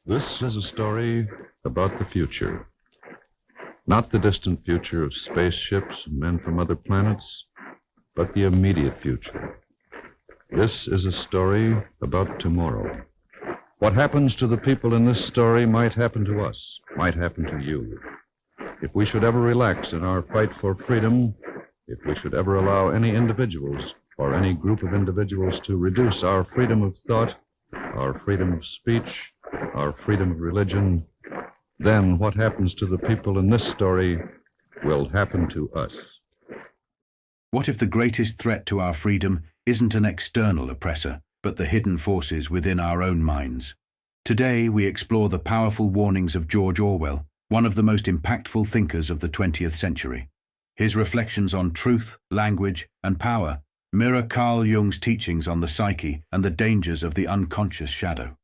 This is a story about the future. Not the distant future of spaceships and men from other planets, but the immediate future. This is a story about tomorrow. What happens to the people in this story might happen to us, might happen to you. If we should ever relax in our fight for freedom, if we should ever allow any individuals or any group of individuals to reduce our freedom of thought, our freedom of speech, our freedom of religion, then what happens to the people in this story will happen to us. What if the greatest threat to our freedom isn't an external oppressor, but the hidden forces within our own minds? Today, we explore the powerful warnings of George Orwell, one of the most impactful thinkers of the 20th century. His reflections on truth, language, and power mirror Carl Jung's teachings on the psyche and the dangers of the unconscious shadow.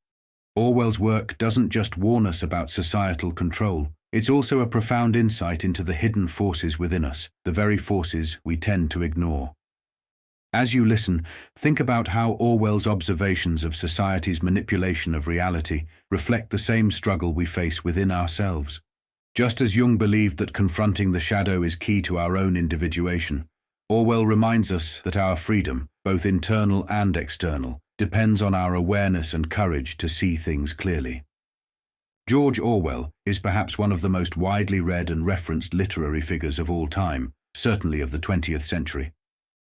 Orwell's work doesn't just warn us about societal control, it's also a profound insight into the hidden forces within us, the very forces we tend to ignore. As you listen, think about how Orwell's observations of society's manipulation of reality reflect the same struggle we face within ourselves. Just as Jung believed that confronting the shadow is key to our own individuation, Orwell reminds us that our freedom, both internal and external, depends on our awareness and courage to see things clearly. George Orwell is perhaps one of the most widely read and referenced literary figures of all time, certainly of the 20th century.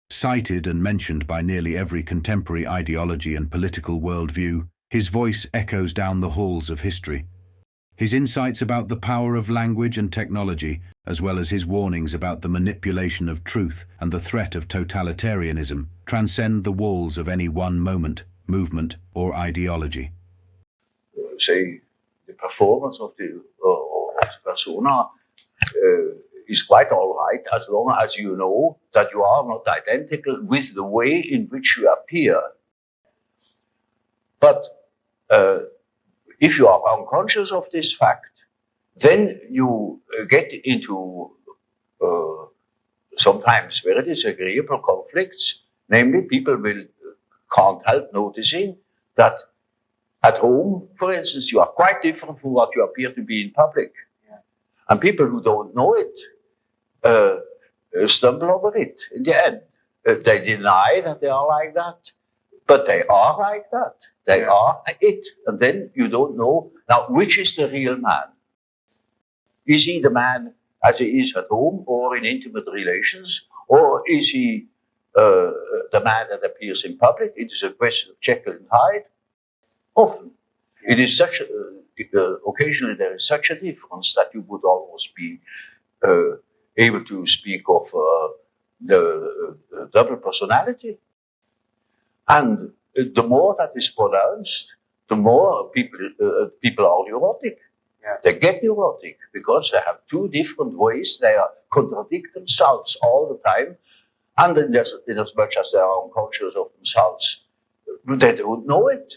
Cited and mentioned by nearly every contemporary ideology and political worldview, his voice echoes down the halls of history. His insights about the power of language and technology, as well as his warnings about the manipulation of truth and the threat of totalitarianism, transcend the walls of any one moment, movement, or ideology. Say, the performance of the persona is quite all right as long as you know that you are not identical with the way in which you appear. But if you are unconscious of this fact, then you get into sometimes very disagreeable conflicts. Namely, people can't help noticing that at home, for instance, you are quite different from what you appear to be in public. Yeah. And people who don't know it stumble over it in the end. They deny that they are like that, but they are like that. They are it. And then you don't know, now, which is the real man? Is he the man as he is at home or in intimate relations? Or is he the man that appears in public? It is a question of Jekyll and Hyde. Often. It is such occasionally there is such a difference that you would almost be able to speak of the double personality. And the more that is pronounced, the more people are neurotic. Yeah. They get neurotic because they have two different ways. They contradict themselves all the time. And then in as much as they are unconscious of themselves, they don't know it.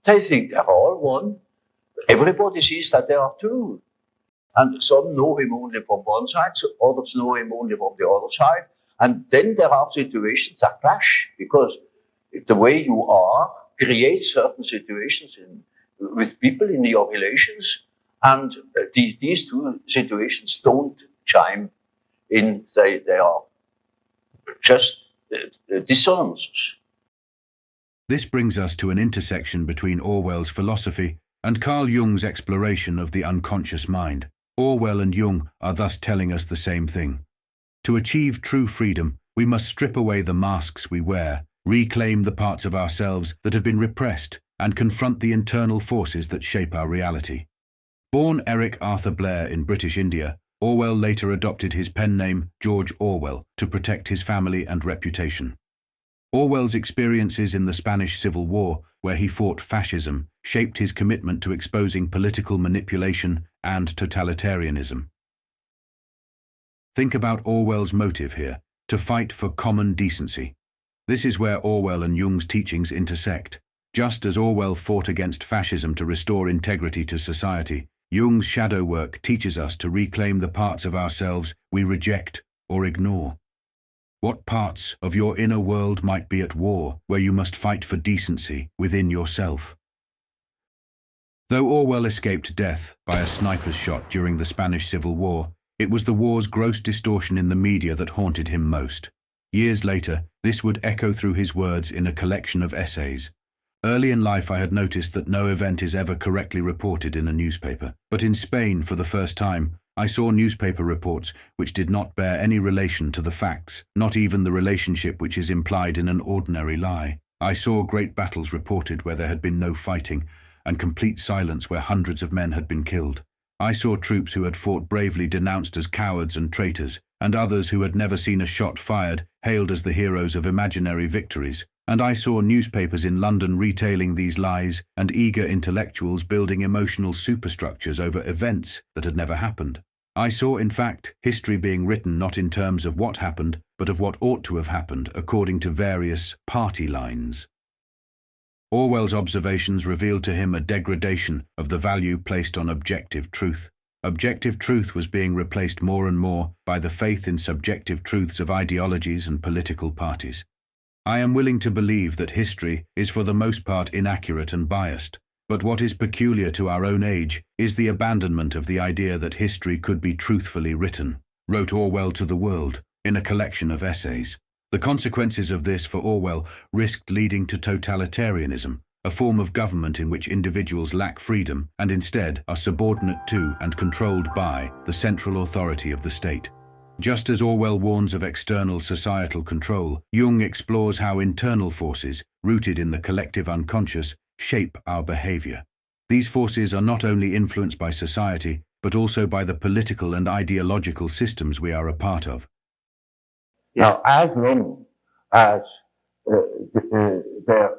They think they're all one. Everybody sees that they are two. And some know him only from one side, so others know him only from the other side. And then there are situations that clash, because the way you are creates certain situations with people in your relations, and these two situations don't chime in. They are just dissonances. This brings us to an intersection between Orwell's philosophy and Carl Jung's exploration of the unconscious mind. Orwell and Jung are thus telling us the same thing. To achieve true freedom, we must strip away the masks we wear, reclaim the parts of ourselves that have been repressed, and confront the internal forces that shape our reality. Born Eric Arthur Blair in British India, Orwell later adopted his pen name George Orwell to protect his family and reputation. Orwell's experiences in the Spanish Civil War, where he fought fascism, shaped his commitment to exposing political manipulation and totalitarianism. Think about Orwell's motive here, to fight for common decency. This is where Orwell and Jung's teachings intersect. Just as Orwell fought against fascism to restore integrity to society, Jung's shadow work teaches us to reclaim the parts of ourselves we reject or ignore. What parts of your inner world might be at war, where you must fight for decency within yourself? Though Orwell escaped death by a sniper's shot during the Spanish Civil War, it was the war's gross distortion in the media that haunted him most. Years later, this would echo through his words in a collection of essays. Early in life I had noticed that no event is ever correctly reported in a newspaper. But in Spain, for the first time, I saw newspaper reports which did not bear any relation to the facts, not even the relationship which is implied in an ordinary lie. I saw great battles reported where there had been no fighting, and complete silence where hundreds of men had been killed. I saw troops who had fought bravely denounced as cowards and traitors, and others who had never seen a shot fired hailed as the heroes of imaginary victories. And I saw newspapers in London retailing these lies and eager intellectuals building emotional superstructures over events that had never happened. I saw, in fact, history being written not in terms of what happened, but of what ought to have happened according to various party lines. Orwell's observations revealed to him a degradation of the value placed on objective truth. Objective truth was being replaced more and more by the faith in subjective truths of ideologies and political parties. I am willing to believe that history is for the most part inaccurate and biased, but what is peculiar to our own age is the abandonment of the idea that history could be truthfully written, wrote Orwell to the world in a collection of essays. The consequences of this for Orwell risked leading to totalitarianism, a form of government in which individuals lack freedom and instead are subordinate to and controlled by the central authority of the state. Just as Orwell warns of external societal control, Jung explores how internal forces, rooted in the collective unconscious, shape our behavior. These forces are not only influenced by society, but also by the political and ideological systems we are a part of. Now, as long as there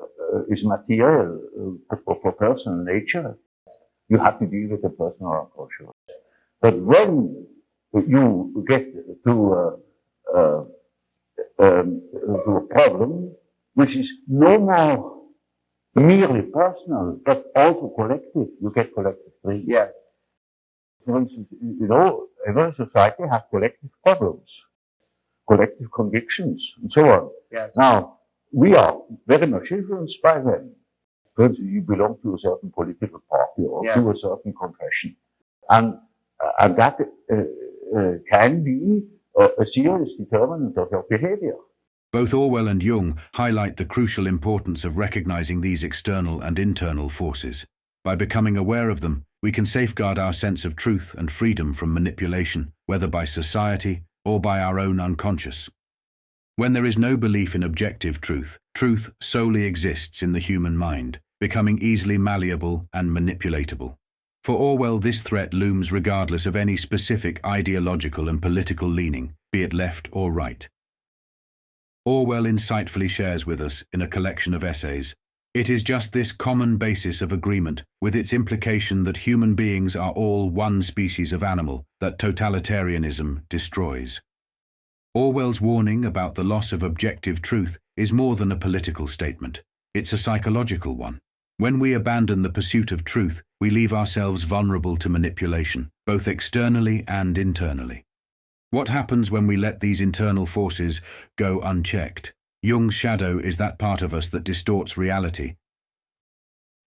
is material for personal nature, you have to deal with the personal unconscious. But when you get to a problem which is no more merely personal, but also collective, you get collective dreams. Yes. For instance, every society has collective problems, collective convictions, and so on. Yes. Now, we are very much influenced by them. For instance, you belong to a certain political party or to a certain confession. And that can be a serious determinant of your behavior. Both Orwell and Jung highlight the crucial importance of recognizing these external and internal forces. By becoming aware of them, we can safeguard our sense of truth and freedom from manipulation, whether by society or by our own unconscious. When there is no belief in objective truth, truth solely exists in the human mind, becoming easily malleable and manipulatable. For Orwell, this threat looms regardless of any specific ideological and political leaning, be it left or right. Orwell insightfully shares with us in a collection of essays, it is just this common basis of agreement, with its implication that human beings are all one species of animal, that totalitarianism destroys. Orwell's warning about the loss of objective truth is more than a political statement. It's a psychological one. When we abandon the pursuit of truth, we leave ourselves vulnerable to manipulation, both externally and internally. What happens when we let these internal forces go unchecked? Jung's shadow is that part of us that distorts reality.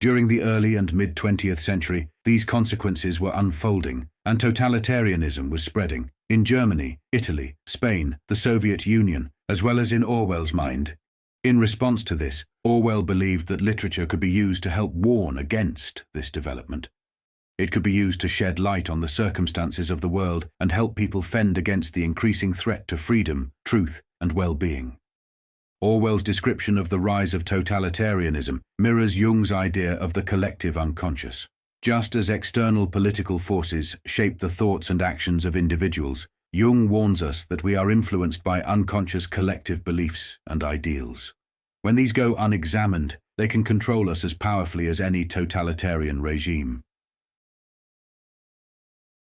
During the early and mid-20th century, these consequences were unfolding, and totalitarianism was spreading. In Germany, Italy, Spain, the Soviet Union, as well as in Orwell's mind. In response to this, Orwell believed that literature could be used to help warn against this development. It could be used to shed light on the circumstances of the world and help people fend against the increasing threat to freedom, truth, and well-being. Orwell's description of the rise of totalitarianism mirrors Jung's idea of the collective unconscious. Just as external political forces shape the thoughts and actions of individuals, Jung warns us that we are influenced by unconscious collective beliefs and ideals. When these go unexamined, they can control us as powerfully as any totalitarian regime.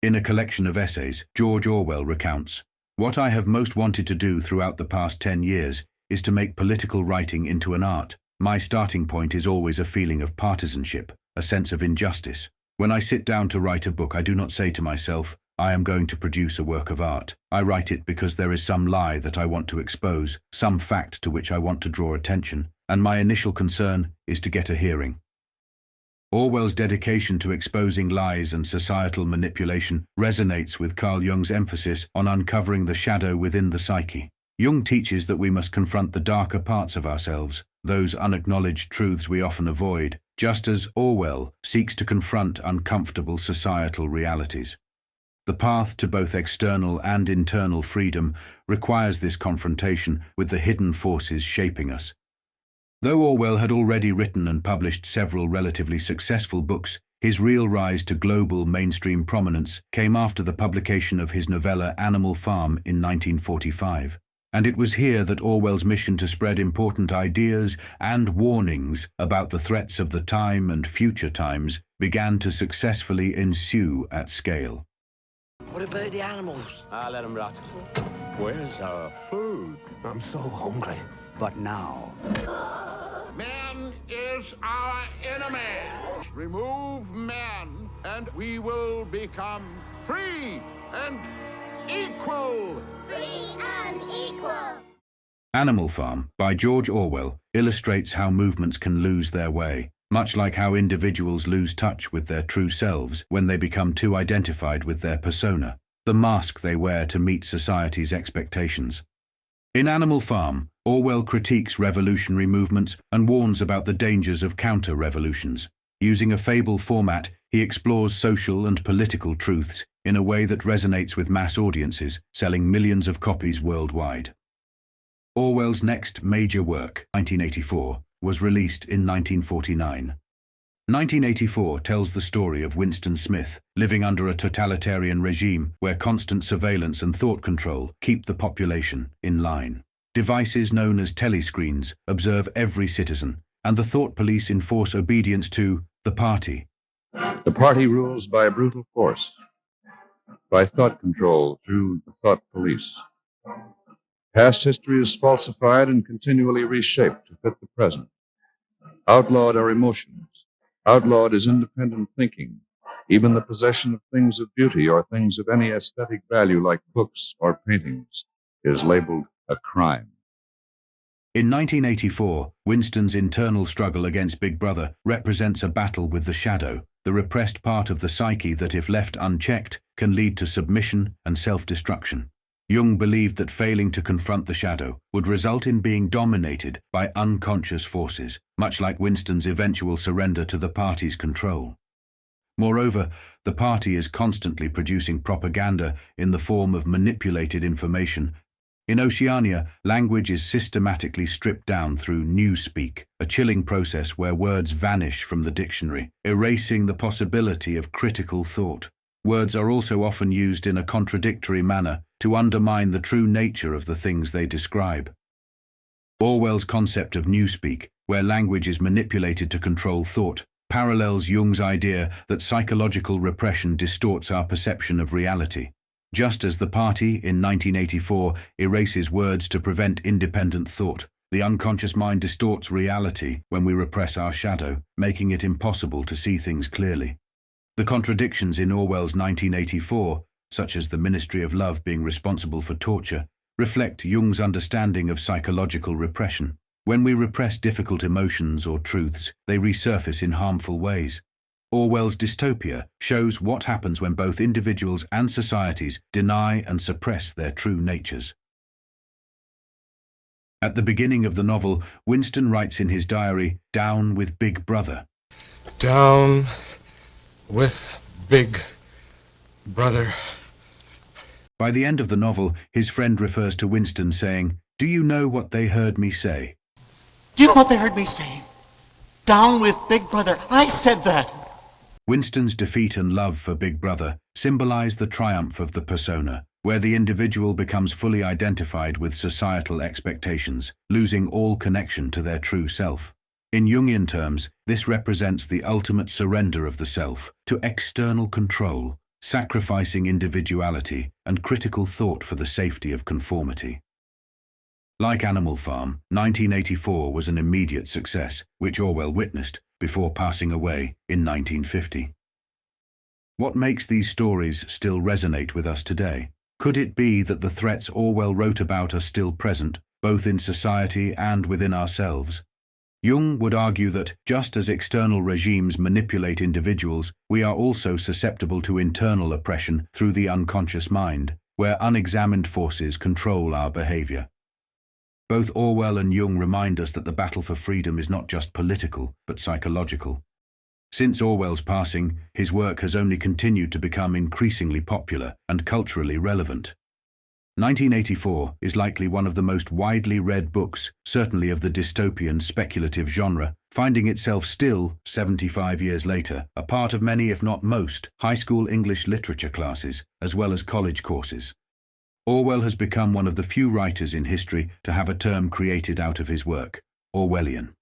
In a collection of essays, George Orwell recounts, "What I have most wanted to do throughout the past 10 years is to make political writing into an art. My starting point is always a feeling of partisanship, a sense of injustice. When I sit down to write a book, I do not say to myself, I am going to produce a work of art. I write it because there is some lie that I want to expose, some fact to which I want to draw attention, and my initial concern is to get a hearing. Orwell's dedication to exposing lies and societal manipulation resonates with Carl Jung's emphasis on uncovering the shadow within the psyche. Jung teaches that we must confront the darker parts of ourselves, those unacknowledged truths we often avoid, just as Orwell seeks to confront uncomfortable societal realities. The path to both external and internal freedom requires this confrontation with the hidden forces shaping us. Though Orwell had already written and published several relatively successful books, his real rise to global mainstream prominence came after the publication of his novella Animal Farm in 1945. And it was here that Orwell's mission to spread important ideas and warnings about the threats of the time and future times began to successfully ensue at scale. What about the animals? Let them rot. Where's our food? I'm so hungry. But now... Man is our enemy. Remove man, and we will become free and equal. Free and equal. Animal Farm, by George Orwell, illustrates how movements can lose their way, much like how individuals lose touch with their true selves when they become too identified with their persona, the mask they wear to meet society's expectations. In Animal Farm, Orwell critiques revolutionary movements and warns about the dangers of counter-revolutions. Using a fable format, he explores social and political truths in a way that resonates with mass audiences, selling millions of copies worldwide. Orwell's next major work, 1984, was released in 1949. 1984 tells the story of Winston Smith living under a totalitarian regime where constant surveillance and thought control keep the population in line. Devices known as telescreens observe every citizen, and the thought police enforce obedience to the party. The party rules by brutal force, by thought control through the thought police. Past history is falsified and continually reshaped to fit the present. Outlawed are emotions. Outlawed is independent thinking. Even the possession of things of beauty or things of any aesthetic value like books or paintings is labeled a crime. In 1984, Winston's internal struggle against Big Brother represents a battle with the shadow, the repressed part of the psyche that, if left unchecked, can lead to submission and self-destruction. Jung believed that failing to confront the shadow would result in being dominated by unconscious forces, much like Winston's eventual surrender to the party's control. Moreover, the party is constantly producing propaganda in the form of manipulated information. In Oceania, language is systematically stripped down through newspeak, a chilling process where words vanish from the dictionary, erasing the possibility of critical thought. Words are also often used in a contradictory manner to undermine the true nature of the things they describe. Orwell's concept of newspeak, where language is manipulated to control thought, parallels Jung's idea that psychological repression distorts our perception of reality. Just as the party in 1984 erases words to prevent independent thought, the unconscious mind distorts reality when we repress our shadow, making it impossible to see things clearly. The contradictions in Orwell's 1984, such as the Ministry of Love being responsible for torture, reflect Jung's understanding of psychological repression. When we repress difficult emotions or truths, they resurface in harmful ways. Orwell's dystopia shows what happens when both individuals and societies deny and suppress their true natures. At the beginning of the novel, Winston writes in his diary, "Down with Big Brother." Down with Big Brother. By the end of the novel, his friend refers to Winston saying, "Do you know what they heard me say?" Do you know what they heard me say? Down with Big Brother. I said that. Winston's defeat and love for Big Brother symbolize the triumph of the persona, where the individual becomes fully identified with societal expectations, losing all connection to their true self. In Jungian terms, this represents the ultimate surrender of the self to external control, sacrificing individuality and critical thought for the safety of conformity. Like Animal Farm, 1984 was an immediate success, which Orwell witnessed before passing away in 1950. What makes these stories still resonate with us today? Could it be that the threats Orwell wrote about are still present, both in society and within ourselves? Jung would argue that, just as external regimes manipulate individuals, we are also susceptible to internal oppression through the unconscious mind, where unexamined forces control our behavior. Both Orwell and Jung remind us that the battle for freedom is not just political, but psychological. Since Orwell's passing, his work has only continued to become increasingly popular and culturally relevant. 1984 is likely one of the most widely read books, certainly of the dystopian speculative genre, finding itself still, 75 years later, a part of many, if not most, high school English literature classes, as well as college courses. Orwell has become one of the few writers in history to have a term created out of his work, Orwellian.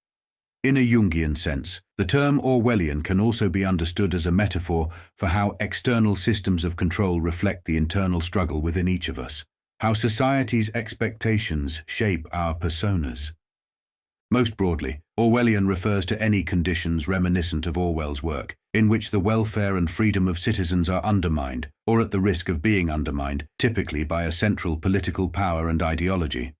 In a Jungian sense, the term Orwellian can also be understood as a metaphor for how external systems of control reflect the internal struggle within each of us, how society's expectations shape our personas. Most broadly, Orwellian refers to any conditions reminiscent of Orwell's work, in which the welfare and freedom of citizens are undermined, or at the risk of being undermined, typically by a central political power and ideology.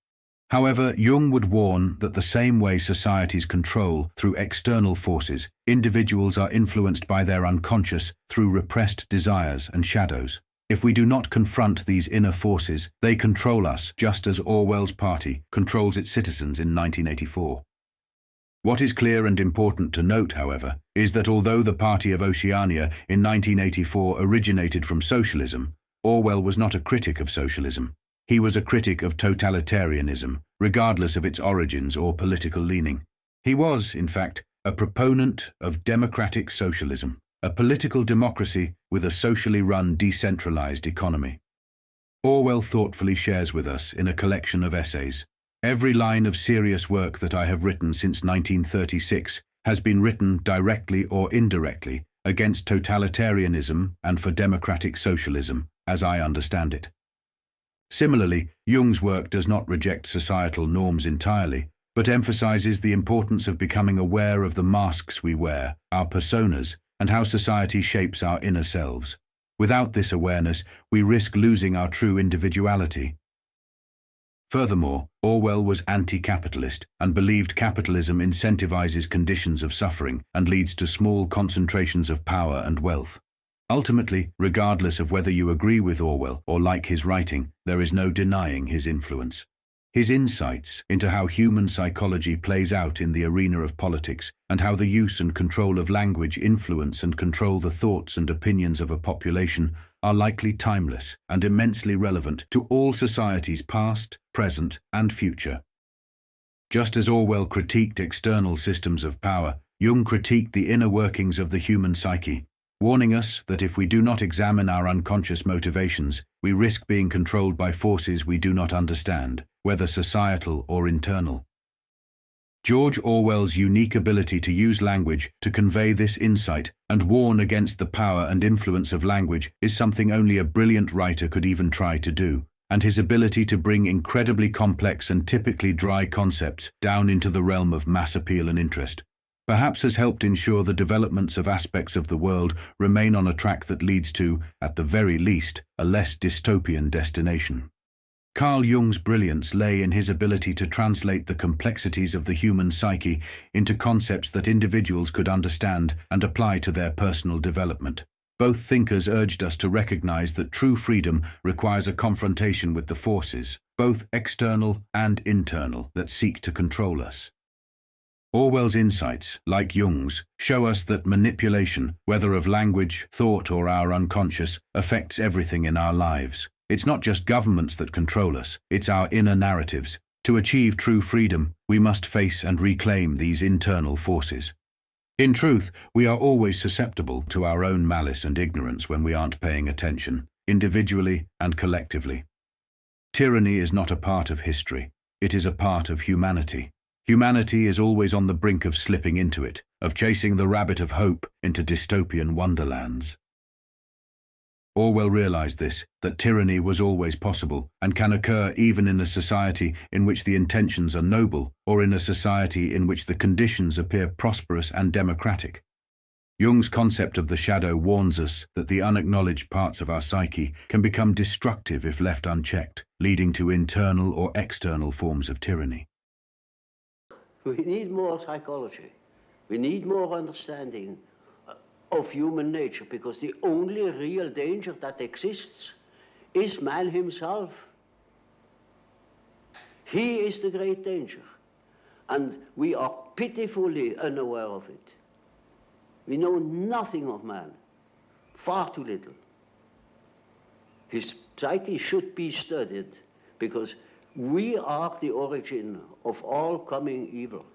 However, Jung would warn that the same way societies control through external forces, individuals are influenced by their unconscious through repressed desires and shadows. If we do not confront these inner forces, they control us just as Orwell's party controls its citizens in 1984. What is clear and important to note, however, is that although the Party of Oceania in 1984 originated from socialism, Orwell was not a critic of socialism. He was a critic of totalitarianism, regardless of its origins or political leaning. He was, in fact, a proponent of democratic socialism, a political democracy with a socially run decentralized economy. Orwell thoughtfully shares with us in a collection of essays, "Every line of serious work that I have written since 1936 has been written directly or indirectly against totalitarianism and for democratic socialism, as I understand it." Similarly, Jung's work does not reject societal norms entirely, but emphasizes the importance of becoming aware of the masks we wear, our personas, and how society shapes our inner selves. Without this awareness, we risk losing our true individuality. Furthermore, Orwell was anti-capitalist and believed capitalism incentivizes conditions of suffering and leads to small concentrations of power and wealth. Ultimately, regardless of whether you agree with Orwell or like his writing, there is no denying his influence. His insights into how human psychology plays out in the arena of politics and how the use and control of language influence and control the thoughts and opinions of a population are likely timeless and immensely relevant to all societies past, present, and future. Just as Orwell critiqued external systems of power, Jung critiqued the inner workings of the human psyche, warning us that if we do not examine our unconscious motivations, we risk being controlled by forces we do not understand, whether societal or internal. George Orwell's unique ability to use language to convey this insight and warn against the power and influence of language is something only a brilliant writer could even try to do, and his ability to bring incredibly complex and typically dry concepts down into the realm of mass appeal and interest, perhaps has helped ensure the developments of aspects of the world remain on a track that leads to, at the very least, a less dystopian destination. Carl Jung's brilliance lay in his ability to translate the complexities of the human psyche into concepts that individuals could understand and apply to their personal development. Both thinkers urged us to recognize that true freedom requires a confrontation with the forces, both external and internal, that seek to control us. Orwell's insights, like Jung's, show us that manipulation, whether of language, thought, or our unconscious, affects everything in our lives. It's not just governments that control us, it's our inner narratives. To achieve true freedom, we must face and reclaim these internal forces. In truth, we are always susceptible to our own malice and ignorance when we aren't paying attention, individually and collectively. Tyranny is not a part of history, it is a part of humanity. Humanity is always on the brink of slipping into it, of chasing the rabbit of hope into dystopian wonderlands. Orwell realized this, that tyranny was always possible and can occur even in a society in which the intentions are noble or in a society in which the conditions appear prosperous and democratic. Jung's concept of the shadow warns us that the unacknowledged parts of our psyche can become destructive if left unchecked, leading to internal or external forms of tyranny. We need more psychology. We need more understanding of human nature, because the only real danger that exists is man himself. He is the great danger, and we are pitifully unaware of it. We know nothing of man, far too little. His psyche should be studied, because we are the origin of all coming evil.